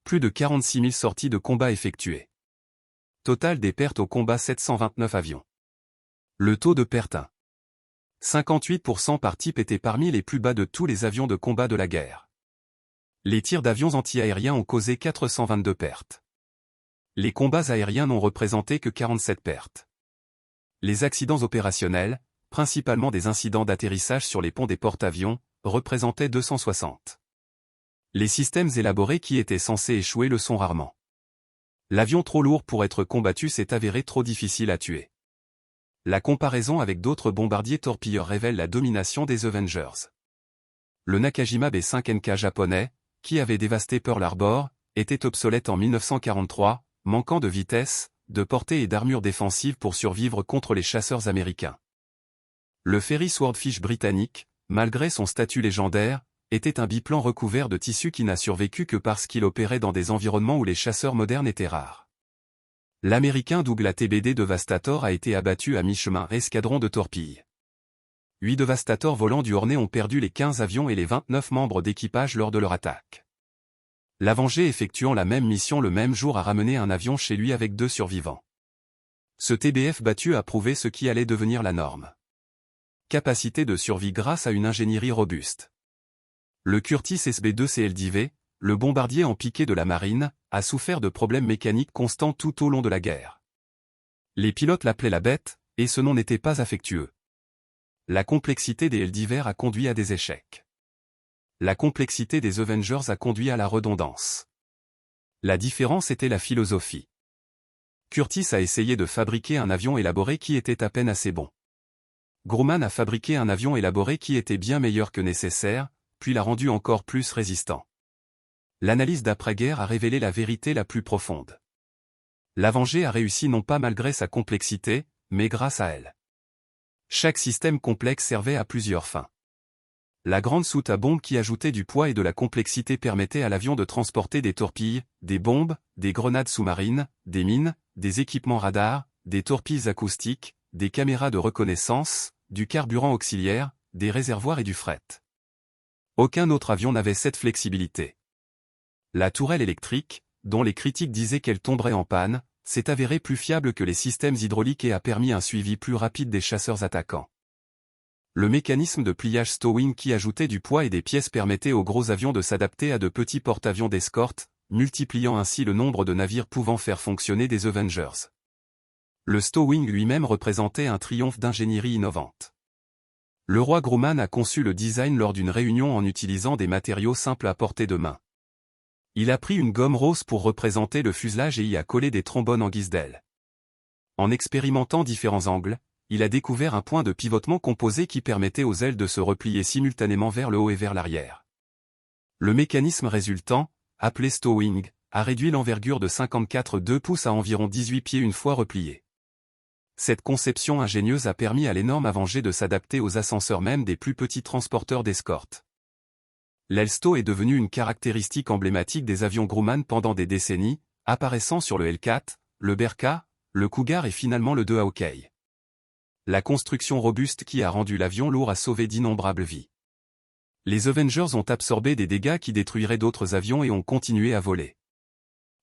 Plus de 46 000 sorties de combat effectuées. Total des pertes au combat 729 avions. Le taux de perte 58% par type était parmi les plus bas de tous les avions de combat de la guerre. Les tirs d'avions anti-aériens ont causé 422 pertes. Les combats aériens n'ont représenté que 47 pertes. Les accidents opérationnels, principalement des incidents d'atterrissage sur les ponts des porte-avions, représentaient 260. Les systèmes élaborés qui étaient censés échouer le sont rarement. L'avion trop lourd pour être combattu s'est avéré trop difficile à tuer. La comparaison avec d'autres bombardiers torpilleurs révèle la domination des Avengers. Le Nakajima B5NK japonais, qui avait dévasté Pearl Harbor, était obsolète en 1943, manquant de vitesse, de portée et d'armure défensive pour survivre contre les chasseurs américains. Le ferry Swordfish britannique, malgré son statut légendaire, était un biplan recouvert de tissu qui n'a survécu que parce qu'il opérait dans des environnements où les chasseurs modernes étaient rares. L'américain Douglas TBD Devastator a été abattu à mi-chemin escadron de torpilles. 8 Devastator volants du Hornet ont perdu les 15 avions et les 29 membres d'équipage lors de leur attaque. L'Avenger effectuant la même mission le même jour a ramené un avion chez lui avec 2 survivants. Ce TBF battu a prouvé ce qui allait devenir la norme. Capacité de survie grâce à une ingénierie robuste. Le Curtiss SB-2 CLDV, le bombardier en piqué de la marine, a souffert de problèmes mécaniques constants tout au long de la guerre. Les pilotes l'appelaient la bête, et ce nom n'était pas affectueux. La complexité des LDV a conduit à des échecs. La complexité des Avengers a conduit à la redondance. La différence était la philosophie. Curtiss a essayé de fabriquer un avion élaboré qui était à peine assez bon. Grumman a fabriqué un avion élaboré qui était bien meilleur que nécessaire, puis l'a rendu encore plus résistant. L'analyse d'après-guerre a révélé la vérité la plus profonde. L'Avenger a réussi non pas malgré sa complexité, mais grâce à elle. Chaque système complexe servait à plusieurs fins. La grande soute à bombe qui ajoutait du poids et de la complexité permettait à l'avion de transporter des torpilles, des bombes, des grenades sous-marines, des mines, des équipements radars, des torpilles acoustiques, des caméras de reconnaissance, du carburant auxiliaire, des réservoirs et du fret. Aucun autre avion n'avait cette flexibilité. La tourelle électrique, dont les critiques disaient qu'elle tomberait en panne, s'est avérée plus fiable que les systèmes hydrauliques et a permis un suivi plus rapide des chasseurs attaquants. Le mécanisme de pliage stowing qui ajoutait du poids et des pièces permettait aux gros avions de s'adapter à de petits porte-avions d'escorte, multipliant ainsi le nombre de navires pouvant faire fonctionner des Avengers. Le stowing lui-même représentait un triomphe d'ingénierie innovante. Le roi Grumman a conçu le design lors d'une réunion en utilisant des matériaux simples à portée de main. Il a pris une gomme rose pour représenter le fuselage et y a collé des trombones en guise d'aile. En expérimentant différents angles, il a découvert un point de pivotement composé qui permettait aux ailes de se replier simultanément vers le haut et vers l'arrière. Le mécanisme résultant, appelé stowing, a réduit l'envergure de 54,2 pouces à environ 18 pieds une fois replié. Cette conception ingénieuse a permis à l'énorme Avenger de s'adapter aux ascenseurs même des plus petits transporteurs d'escorte. L'aile stow est devenue une caractéristique emblématique des avions Grumman pendant des décennies, apparaissant sur le Hellcat, le Berka, le Cougar et finalement le 2 Hawkeye. La construction robuste qui a rendu l'avion lourd a sauvé d'innombrables vies. Les Avengers ont absorbé des dégâts qui détruiraient d'autres avions et ont continué à voler.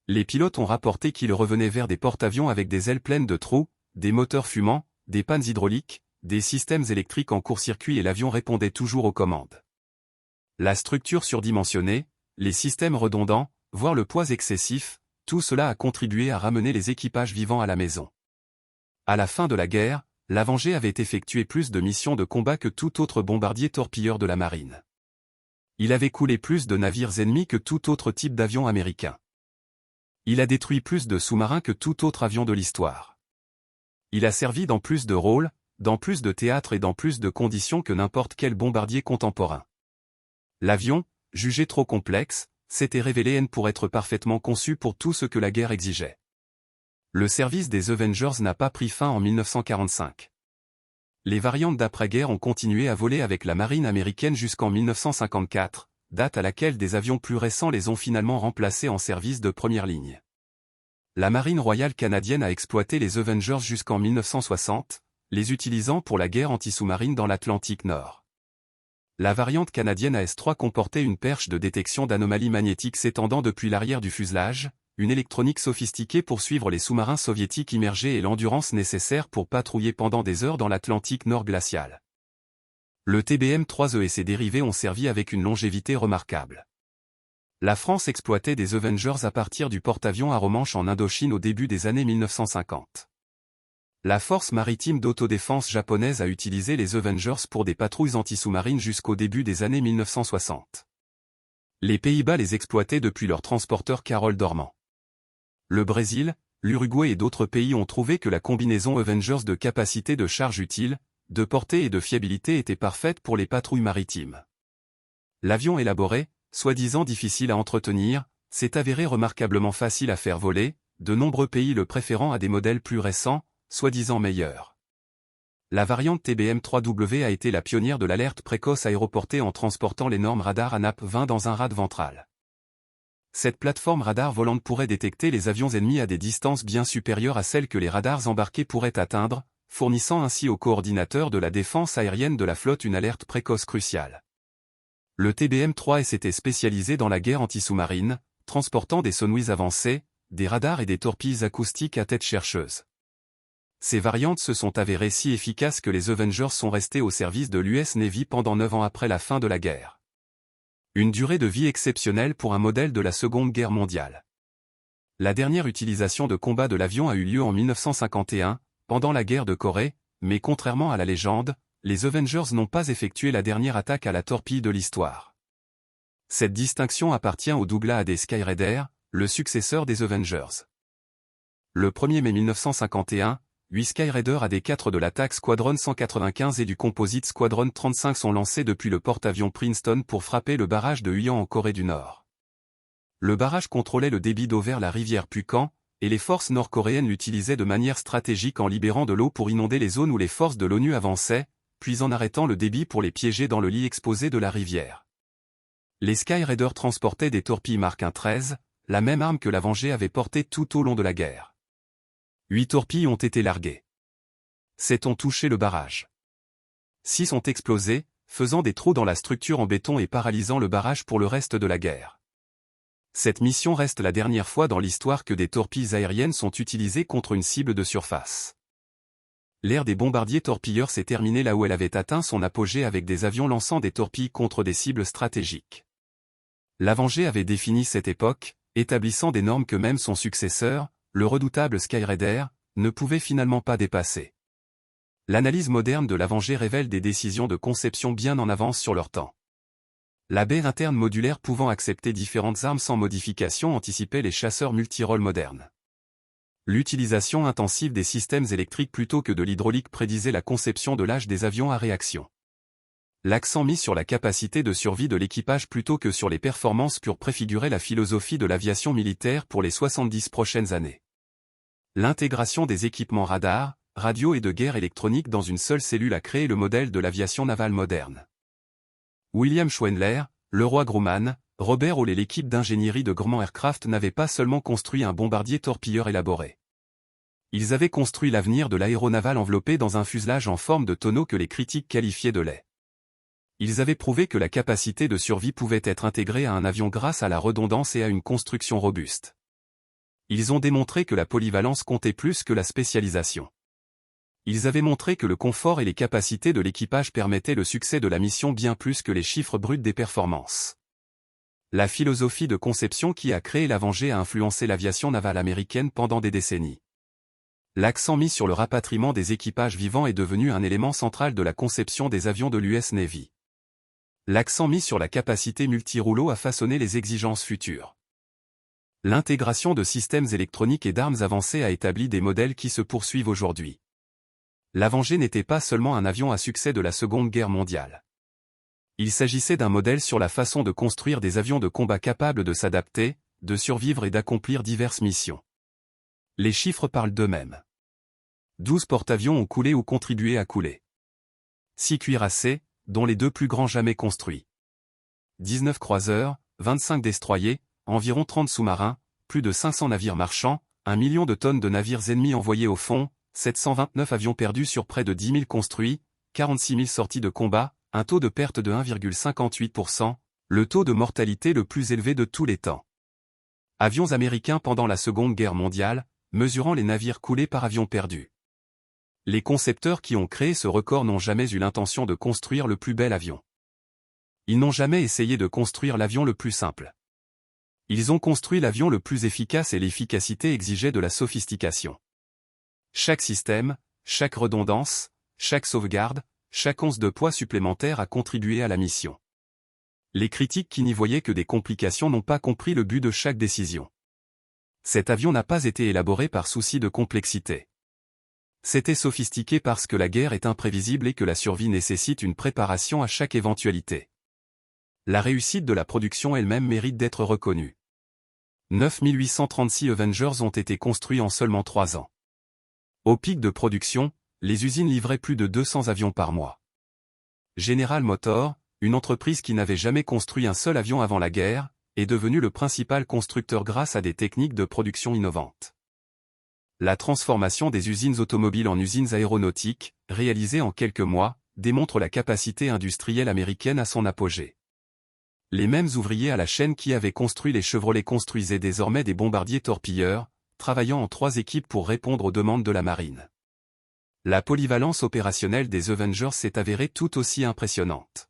Les pilotes ont rapporté qu'ils revenaient vers des porte-avions avec des ailes pleines de trous, des moteurs fumants, des pannes hydrauliques, des systèmes électriques en court-circuit et l'avion répondait toujours aux commandes. La structure surdimensionnée, les systèmes redondants, voire le poids excessif, tout cela a contribué à ramener les équipages vivants à la maison. À la fin de la guerre, l'Avenger avait effectué plus de missions de combat que tout autre bombardier torpilleur de la marine. Il avait coulé plus de navires ennemis que tout autre type d'avion américain. Il a détruit plus de sous-marins que tout autre avion de l'histoire. Il a servi dans plus de rôles, dans plus de théâtres et dans plus de conditions que n'importe quel bombardier contemporain. L'avion, jugé trop complexe, s'était révélé pour être parfaitement conçu pour tout ce que la guerre exigeait. Le service des Avengers n'a pas pris fin en 1945. Les variantes d'après-guerre ont continué à voler avec la marine américaine jusqu'en 1954, date à laquelle des avions plus récents les ont finalement remplacés en service de première ligne. La marine royale canadienne a exploité les Avengers jusqu'en 1960, les utilisant pour la guerre anti-sous-marine dans l'Atlantique Nord. La variante canadienne AS-3 comportait une perche de détection d'anomalies magnétiques s'étendant depuis l'arrière du fuselage, une électronique sophistiquée pour suivre les sous-marins soviétiques immergés et l'endurance nécessaire pour patrouiller pendant des heures dans l'Atlantique Nord glacial. Le TBM-3E et ses dérivés ont servi avec une longévité remarquable. La France exploitait des Avengers à partir du porte-avions Arromanches en Indochine au début des années 1950. La force maritime d'autodéfense japonaise a utilisé les Avengers pour des patrouilles anti-sous-marines jusqu'au début des années 1960. Les Pays-Bas les exploitaient depuis leur transporteur Carole Dormant. Le Brésil, l'Uruguay et d'autres pays ont trouvé que la combinaison Avengers de capacité de charge utile, de portée et de fiabilité était parfaite pour les patrouilles maritimes. L'avion élaboré, soi-disant difficile à entretenir, s'est avéré remarquablement facile à faire voler, de nombreux pays le préférant à des modèles plus récents, soi-disant meilleurs. La variante TBM3W a été la pionnière de l'alerte précoce aéroportée en transportant l'énorme radar ANAP 20 dans un rad ventral. Cette plateforme radar volante pourrait détecter les avions ennemis à des distances bien supérieures à celles que les radars embarqués pourraient atteindre, fournissant ainsi aux coordinateurs de la défense aérienne de la flotte une alerte précoce cruciale. Le TBM-3 s'était spécialisé dans la guerre anti-sous-marine, transportant des sonouilles avancées, des radars et des torpilles acoustiques à tête chercheuse. Ces variantes se sont avérées si efficaces que les Avengers sont restés au service de l'US Navy pendant 9 ans après la fin de la guerre. Une durée de vie exceptionnelle pour un modèle de la Seconde Guerre mondiale. La dernière utilisation de combat de l'avion a eu lieu en 1951, pendant la guerre de Corée, mais contrairement à la légende, les Avengers n'ont pas effectué la dernière attaque à la torpille de l'histoire. Cette distinction appartient au Douglas AD Skyraider, le successeur des Avengers. Le 1er mai 1951, 8 Skyraider AD4 de l'attaque Squadron 195 et du Composite Squadron 35 sont lancés depuis le porte-avions Princeton pour frapper le barrage de Huyan en Corée du Nord. Le barrage contrôlait le débit d'eau vers la rivière Pukan, et les forces nord-coréennes l'utilisaient de manière stratégique en libérant de l'eau pour inonder les zones où les forces de l'ONU avançaient, puis en arrêtant le débit pour les piéger dans le lit exposé de la rivière. Les Skyraiders transportaient des torpilles Mark 1-13, la même arme que l'Avenger avait portée tout au long de la guerre. 8 torpilles ont été larguées. 7 ont touché le barrage. 6 ont explosé, faisant des trous dans la structure en béton et paralysant le barrage pour le reste de la guerre. Cette mission reste la dernière fois dans l'histoire que des torpilles aériennes sont utilisées contre une cible de surface. L'ère des bombardiers torpilleurs s'est terminée là où elle avait atteint son apogée avec des avions lançant des torpilles contre des cibles stratégiques. L'Avenger avait défini cette époque, établissant des normes que même son successeur, le redoutable Skyraider, ne pouvait finalement pas dépasser. L'analyse moderne de l'Avenger révèle des décisions de conception bien en avance sur leur temps. La baie interne modulaire pouvant accepter différentes armes sans modification anticipait les chasseurs multirôles modernes. L'utilisation intensive des systèmes électriques plutôt que de l'hydraulique prédisait la conception de l'âge des avions à réaction. L'accent mis sur la capacité de survie de l'équipage plutôt que sur les performances pures préfigurait la philosophie de l'aviation militaire pour les 70 prochaines années. L'intégration des équipements radars, radio et de guerre électronique dans une seule cellule a créé le modèle de l'aviation navale moderne. William Schwendler, Leroy Grumman, Robert Hall et l'équipe d'ingénierie de Grumman Aircraft n'avaient pas seulement construit un bombardier torpilleur élaboré. Ils avaient construit l'avenir de l'aéronaval enveloppé dans un fuselage en forme de tonneau que les critiques qualifiaient de laid. Ils avaient prouvé que la capacité de survie pouvait être intégrée à un avion grâce à la redondance et à une construction robuste. Ils ont démontré que la polyvalence comptait plus que la spécialisation. Ils avaient montré que le confort et les capacités de l'équipage permettaient le succès de la mission bien plus que les chiffres bruts des performances. La philosophie de conception qui a créé l'Avenger a influencé l'aviation navale américaine pendant des décennies. L'accent mis sur le rapatriement des équipages vivants est devenu un élément central de la conception des avions de l'US Navy. L'accent mis sur la capacité multi-rouleau a façonné les exigences futures. L'intégration de systèmes électroniques et d'armes avancées a établi des modèles qui se poursuivent aujourd'hui. L'Avenger n'était pas seulement un avion à succès de la Seconde Guerre mondiale. Il s'agissait d'un modèle sur la façon de construire des avions de combat capables de s'adapter, de survivre et d'accomplir diverses missions. Les chiffres parlent d'eux-mêmes. 12 porte-avions ont coulé ou contribué à couler. 6 cuirassés, dont les 2 plus grands jamais construits. 19 croiseurs, 25 destroyers, environ 30 sous-marins, plus de 500 navires marchands, 1 million de tonnes de navires ennemis envoyés au fond, 729 avions perdus sur près de 10 000 construits, 46 000 sorties de combat, un taux de perte de 1,58%, le taux de mortalité le plus élevé de tous les temps. Avions américains pendant la Seconde Guerre mondiale, mesurant les navires coulés par avion perdu. Les concepteurs qui ont créé ce record n'ont jamais eu l'intention de construire le plus bel avion. Ils n'ont jamais essayé de construire l'avion le plus simple. Ils ont construit l'avion le plus efficace et l'efficacité exigeait de la sophistication. Chaque système, chaque redondance, chaque sauvegarde, chaque once de poids supplémentaire a contribué à la mission. Les critiques qui n'y voyaient que des complications n'ont pas compris le but de chaque décision. Cet avion n'a pas été élaboré par souci de complexité. C'était sophistiqué parce que la guerre est imprévisible et que la survie nécessite une préparation à chaque éventualité. La réussite de la production elle-même mérite d'être reconnue. 9836 Avengers ont été construits en seulement 3 ans. Au pic de production, les usines livraient plus de 200 avions par mois. General Motors, une entreprise qui n'avait jamais construit un seul avion avant la guerre, est devenue le principal constructeur grâce à des techniques de production innovantes. La transformation des usines automobiles en usines aéronautiques, réalisée en quelques mois, démontre la capacité industrielle américaine à son apogée. Les mêmes ouvriers à la chaîne qui avaient construit les Chevrolet construisaient désormais des bombardiers torpilleurs, travaillant en 3 équipes pour répondre aux demandes de la marine. La polyvalence opérationnelle des Avengers s'est avérée tout aussi impressionnante.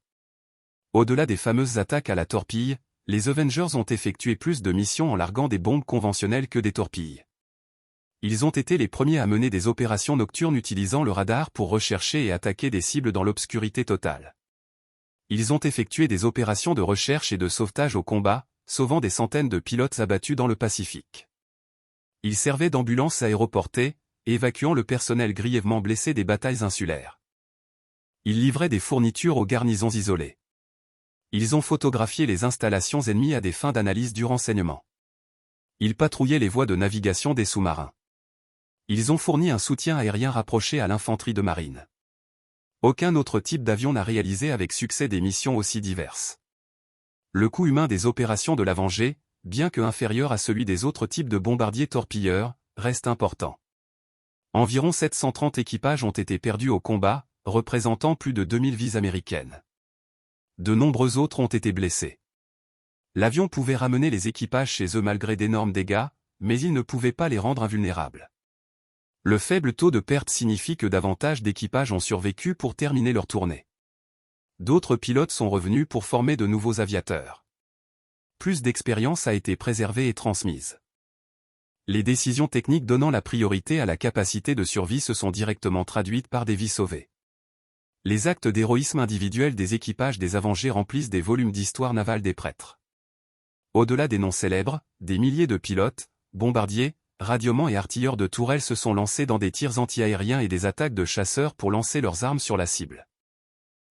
Au-delà des fameuses attaques à la torpille, les Avengers ont effectué plus de missions en larguant des bombes conventionnelles que des torpilles. Ils ont été les premiers à mener des opérations nocturnes utilisant le radar pour rechercher et attaquer des cibles dans l'obscurité totale. Ils ont effectué des opérations de recherche et de sauvetage au combat, sauvant des centaines de pilotes abattus dans le Pacifique. Ils servaient d'ambulances aéroportées, évacuant le personnel grièvement blessé des batailles insulaires. Ils livraient des fournitures aux garnisons isolées. Ils ont photographié les installations ennemies à des fins d'analyse du renseignement. Ils patrouillaient les voies de navigation des sous-marins. Ils ont fourni un soutien aérien rapproché à l'infanterie de marine. Aucun autre type d'avion n'a réalisé avec succès des missions aussi diverses. Le coût humain des opérations de l'Avenger, bien que inférieur à celui des autres types de bombardiers torpilleurs, reste important. Environ 730 équipages ont été perdus au combat, représentant plus de 2000 vies américaines. De nombreux autres ont été blessés. L'avion pouvait ramener les équipages chez eux malgré d'énormes dégâts, mais il ne pouvait pas les rendre invulnérables. Le faible taux de perte signifie que davantage d'équipages ont survécu pour terminer leur tournée. D'autres pilotes sont revenus pour former de nouveaux aviateurs. Plus d'expérience a été préservée et transmise. Les décisions techniques donnant la priorité à la capacité de survie se sont directement traduites par des vies sauvées. Les actes d'héroïsme individuel des équipages des Avengers remplissent des volumes d'histoire navale des prêtres. Au-delà des noms célèbres, des milliers de pilotes, bombardiers, radiomans et artilleurs de tourelles se sont lancés dans des tirs anti-aériens et des attaques de chasseurs pour lancer leurs armes sur la cible.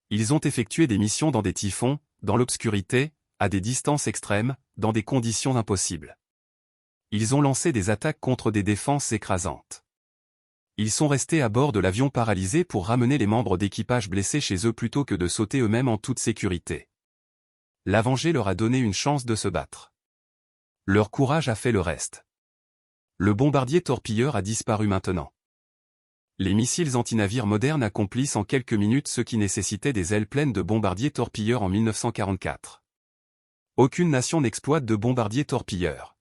Ils ont effectué des missions dans des typhons, dans l'obscurité, à des distances extrêmes, dans des conditions impossibles. Ils ont lancé des attaques contre des défenses écrasantes. Ils sont restés à bord de l'avion paralysé pour ramener les membres d'équipage blessés chez eux plutôt que de sauter eux-mêmes en toute sécurité. L'Avenger leur a donné une chance de se battre. Leur courage a fait le reste. Le bombardier torpilleur a disparu maintenant. Les missiles antinavires modernes accomplissent en quelques minutes ce qui nécessitait des ailes pleines de bombardiers torpilleurs en 1944. Aucune nation n'exploite de bombardiers torpilleurs.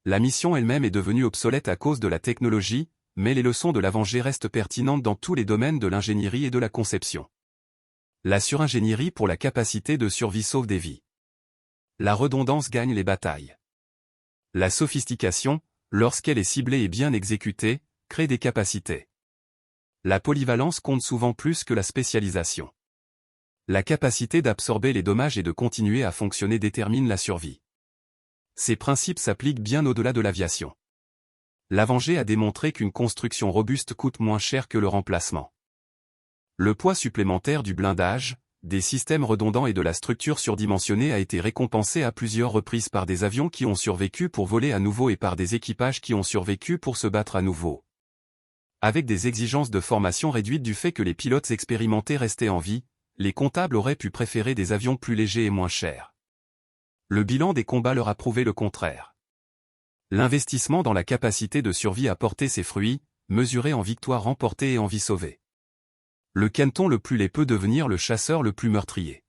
La mission elle-même est devenue obsolète à cause de la technologie, mais les leçons de l'Avenger restent pertinentes dans tous les domaines de l'ingénierie et de la conception. La suringénierie pour la capacité de survie sauve des vies. La redondance gagne les batailles. La sophistication, lorsqu'elle est ciblée et bien exécutée, crée des capacités. La polyvalence compte souvent plus que la spécialisation. La capacité d'absorber les dommages et de continuer à fonctionner détermine la survie. Ces principes s'appliquent bien au-delà de l'aviation. L'Avenger a démontré qu'une construction robuste coûte moins cher que le remplacement. Le poids supplémentaire du blindage, des systèmes redondants et de la structure surdimensionnée a été récompensé à plusieurs reprises par des avions qui ont survécu pour voler à nouveau et par des équipages qui ont survécu pour se battre à nouveau. Avec des exigences de formation réduites du fait que les pilotes expérimentés restaient en vie, les comptables auraient pu préférer des avions plus légers et moins chers. Le bilan des combats leur a prouvé le contraire. L'investissement dans la capacité de survie a porté ses fruits, mesuré en victoires remportées et en vies sauvées. Le caneton le plus laid peut devenir le chasseur le plus meurtrier.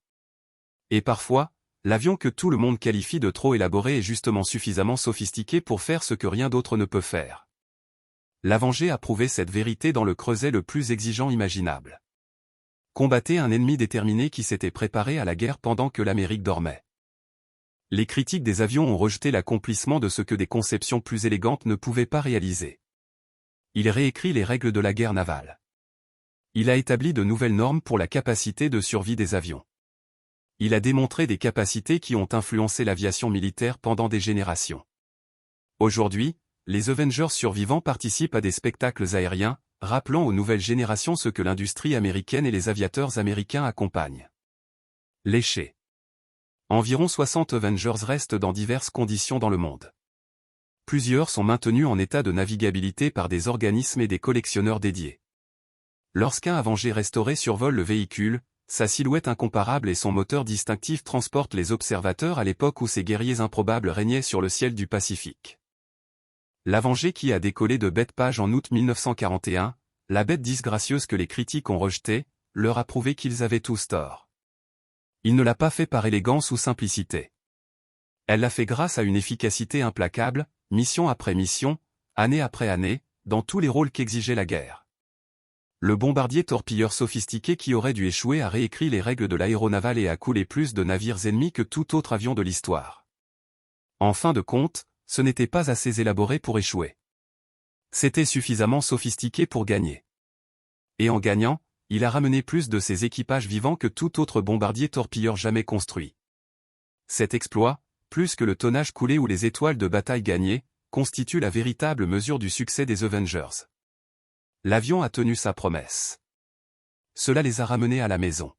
Et parfois, l'avion que tout le monde qualifie de trop élaboré est justement suffisamment sophistiqué pour faire ce que rien d'autre ne peut faire. L'Avenger a prouvé cette vérité dans le creuset le plus exigeant imaginable. Combattait un ennemi déterminé qui s'était préparé à la guerre pendant que l'Amérique dormait. Les critiques des avions ont rejeté l'accomplissement de ce que des conceptions plus élégantes ne pouvaient pas réaliser. Il réécrit les règles de la guerre navale. Il a établi de nouvelles normes pour la capacité de survie des avions. Il a démontré des capacités qui ont influencé l'aviation militaire pendant des générations. Aujourd'hui, les Avengers survivants participent à des spectacles aériens, rappelant aux nouvelles générations ce que l'industrie américaine et les aviateurs américains accompagnent. Léché. Environ 60 Avengers restent dans diverses conditions dans le monde. Plusieurs sont maintenus en état de navigabilité par des organismes et des collectionneurs dédiés. Lorsqu'un Avenger restauré survole le véhicule, sa silhouette incomparable et son moteur distinctif transportent les observateurs à l'époque où ces guerriers improbables régnaient sur le ciel du Pacifique. L'Avenger qui a décollé de Bethpage en août 1941, la bête disgracieuse que les critiques ont rejetée, leur a prouvé qu'ils avaient tous tort. Il ne l'a pas fait par élégance ou simplicité. Elle l'a fait grâce à une efficacité implacable, mission après mission, année après année, dans tous les rôles qu'exigeait la guerre. Le bombardier torpilleur sophistiqué qui aurait dû échouer a réécrit les règles de l'aéronavale et a coulé plus de navires ennemis que tout autre avion de l'histoire. En fin de compte, ce n'était pas assez élaboré pour échouer. C'était suffisamment sophistiqué pour gagner. Et en gagnant, il a ramené plus de ses équipages vivants que tout autre bombardier torpilleur jamais construit. Cet exploit, plus que le tonnage coulé ou les étoiles de bataille gagnées, constitue la véritable mesure du succès des Avengers. L'avion a tenu sa promesse. Cela les a ramenés à la maison.